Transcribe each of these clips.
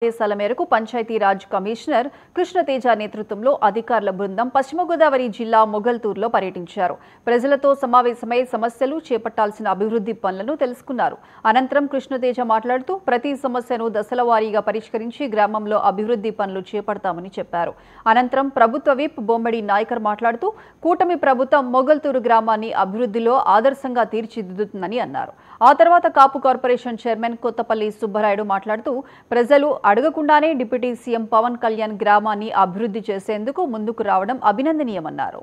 ఆదేశాల మేరకు పంచాయతీరాజ్ కమిషనర్ కృష్ణతేజ నేతృత్వంలో అధికారుల బృందం పశ్చిమ గోదావరి జిల్లా మొగల్తూరులో పర్యటించారు. ప్రజలతో సమావేశమై సమస్యలు, చేపట్టాల్సిన అభివృద్ధి పనులను తెలుసుకున్నారు. అనంతరం కృష్ణతేజ మాట్లాడుతూ ప్రతి సమస్యను దశల వారీగా పరిష్కరించి గ్రామంలో అభివృద్ధి పనులు చేపడతామని చెప్పారు. అనంతరం ప్రభుత్వ విప్ బొమ్మడి నాయకర్ మాట్లాడుతూ కూటమి ప్రభుత్వం మొగల్తూరు గ్రామాన్ని అభివృద్ధిలో ఆదర్శంగా తీర్చిదిద్దుతుందని అన్నారు. ఆ తర్వాత కాపు కార్పొరేషన్ చైర్మన్ కొత్తపల్లి సుబ్బరాయుడు మాట్లాడుతూ ప్రజలు అడగకుండానే డిప్యూటీ సీఎం పవన్ కళ్యాణ్ గ్రామాన్ని అభివృద్ధి చేసేందుకు ముందుకు రావడం అభినందనీయమన్నారు.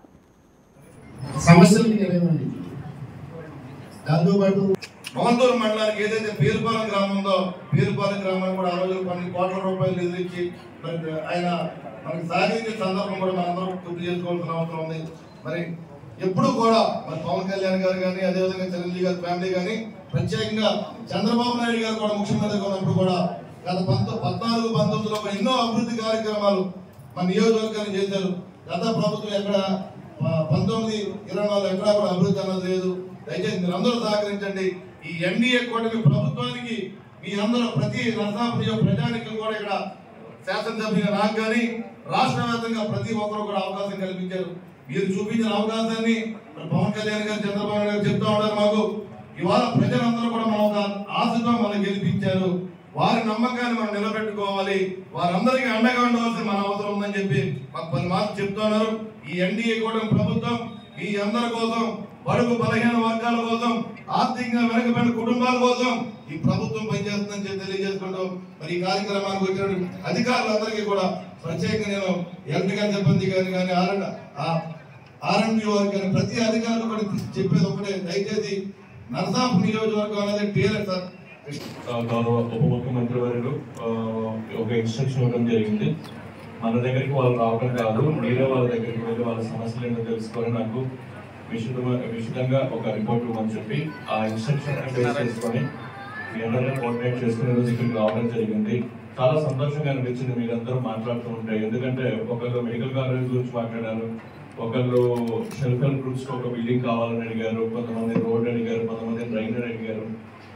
మొగల్తూరు మండలానికి ఏదైతే పేరుపాలెం గ్రామం ఉందో పేరుపాలెం గ్రామానికి కూడా 60 కోట్ల రూపాయలు ఎదురించి ఆయన మనకి సాధించే సందర్భం కూడా మనందరం గుర్తు చేసుకోవాల్సిన అవసరం ఉంది. మరి ఎప్పుడు కూడా మరి పవన్ కళ్యాణ్ గారు కానీ అదేవిధంగా చిరంజీవి గారి ఫ్యామిలీ కానీ ప్రత్యేకంగా చంద్రబాబు నాయుడు గారు కూడా ముఖ్యమంత్రిగా ఉన్నప్పుడు కూడా గత 14-19లో ఎన్నో అభివృద్ధి కార్యక్రమాలు మన నియోజకవర్గాన్ని చేశారు. గత ప్రభుత్వం ఎక్కడ 19-24 ఎక్కడా కూడా అభివృద్ధి అన్నది లేదు. దయచేసి మీరు అందరూ సహకరించండి. ఈ ఎన్డీఏ కూటమి ప్రభుత్వానికి మీ అందరూ ప్రతి నరసాపురం ప్రజానికం కూడా ఇక్కడ శాసనసభ్యులుగా నాకు కానీ రాష్ట్ర వ్యాప్తంగా ప్రతి ఒక్కరు కూడా అవకాశం కల్పించారు. మీరు చూపించిన అవకాశాన్ని పవన్ కళ్యాణ్ గారు, చంద్రబాబు నాయుడు గారు చెప్తా ఉన్నారు. మాకు ఇవాళ ప్రజలందరూ కూడా మన ఒక ఆశతో మనం గెలిపించారు. వారి నమ్మకాన్ని మనం నిలబెట్టుకోవాలి. వారందరికీ అండగా ఉండవలసిన మన అవసరం ఉందని చెప్పి మాకు 10 మాటలు చెప్తున్నారు. ఈ ఎన్డీఏ కూటమి ప్రభుత్వం మీ అందరి కోసం, బడుగు బలహీన వర్గాల కోసం, ఆర్థికంగా వెనుకబడిన కుటుంబాల కోసం ఈ ప్రభుత్వం పనిచేస్తుందని చెప్పి తెలియజేసుకుంటూ మరి ఈ కార్యక్రమానికి వచ్చిన అధికారులందరికీ కూడా ప్రత్యేకంగా నేను ఎలక్ట్రికల్ సిబ్బంది కానీ ఆర్ఎండ్బి వారికి కానీ ప్రతి అధికారులు కూడా చెప్పేది ఒకటే, దయచేసి నరసాపు నియోజకవర్గం అనేది టీఆర్ఎస్ సార్. గౌరవ ఉప ముఖ్యమంత్రి వారు ఒక ఇన్స్ట్రక్షన్ ఇవ్వడం జరిగింది. మన దగ్గరికి వాళ్ళు రావడం కాదు, మీరే వాళ్ళ దగ్గరికి వెళ్ళి వాళ్ళ సమస్యలు ఏంటో తెలుసుకొని నాకు విశదంగా ఒక రిపోర్ట్ ఇవ్వమని చెప్పి ఆ ఇన్స్ట్రక్షన్ బేస్ చేసుకొని మీ అందరినీ కోఆర్డినేట్ చేసుకునే రోజు ఇక్కడికి రావడం జరిగింది. చాలా సంతోషంగా అనిపించింది మీరందరూ మాట్లాడుతూ ఉంటాయి. ఎందుకంటే ఒకళ్ళు మెడికల్ కాలేజ్ గురించి మాట్లాడారు, ఒకళ్ళు సెల్ఫ్ హెల్ప్ గ్రూప్స్కి ఒక బిల్డింగ్ కావాలని అడిగారు, కొంతమంది రోడ్ అడిగారు, కొంతమంది డ్రైనర్ అడిగారు.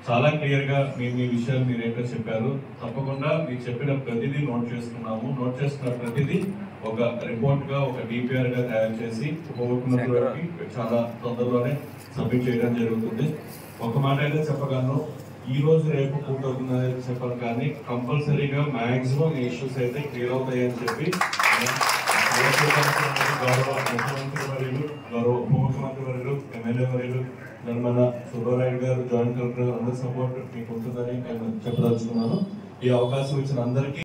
చాలా క్లియర్గా మీ విషయాలు మీరు ఏంటో చెప్పారు. తప్పకుండా మీరు చెప్పిన ప్రతిదీ నోట్ చేసుకున్నాము. నోట్ చేసుకున్న ప్రతిదీ ఒక రిపోర్ట్గా, ఒక డిపిఆర్గా తయారు చేసి ఉప ముఖ్యమంత్రి గారికి చాలా తొందరలోనే సబ్మిట్ చేయడం జరుగుతుంది. ఒక మాట అయితే చెప్పగలను, ఈ రోజు రేపు పూర్తవుతుందని చెప్పాలి, కానీ కంపల్సరీగా మ్యాక్సిమం ఇష్యూస్ అయితే క్లియర్ అవుతాయని చెప్పి గౌరవ ముఖ్యమంత్రి వర్యులు, గౌరవ ఉప ముఖ్యమంత్రి వర్యులు, ఎమ్మెల్యే వర్యులు, మన సుబ్బారాయుడు గారు, జాయింట్ కలెక్టర్ అందరి సపోర్ట్ మీకు ఉంటుందని నేను చెప్పదలుచుకున్నాను. ఈ అవకాశం ఇచ్చిన అందరికీ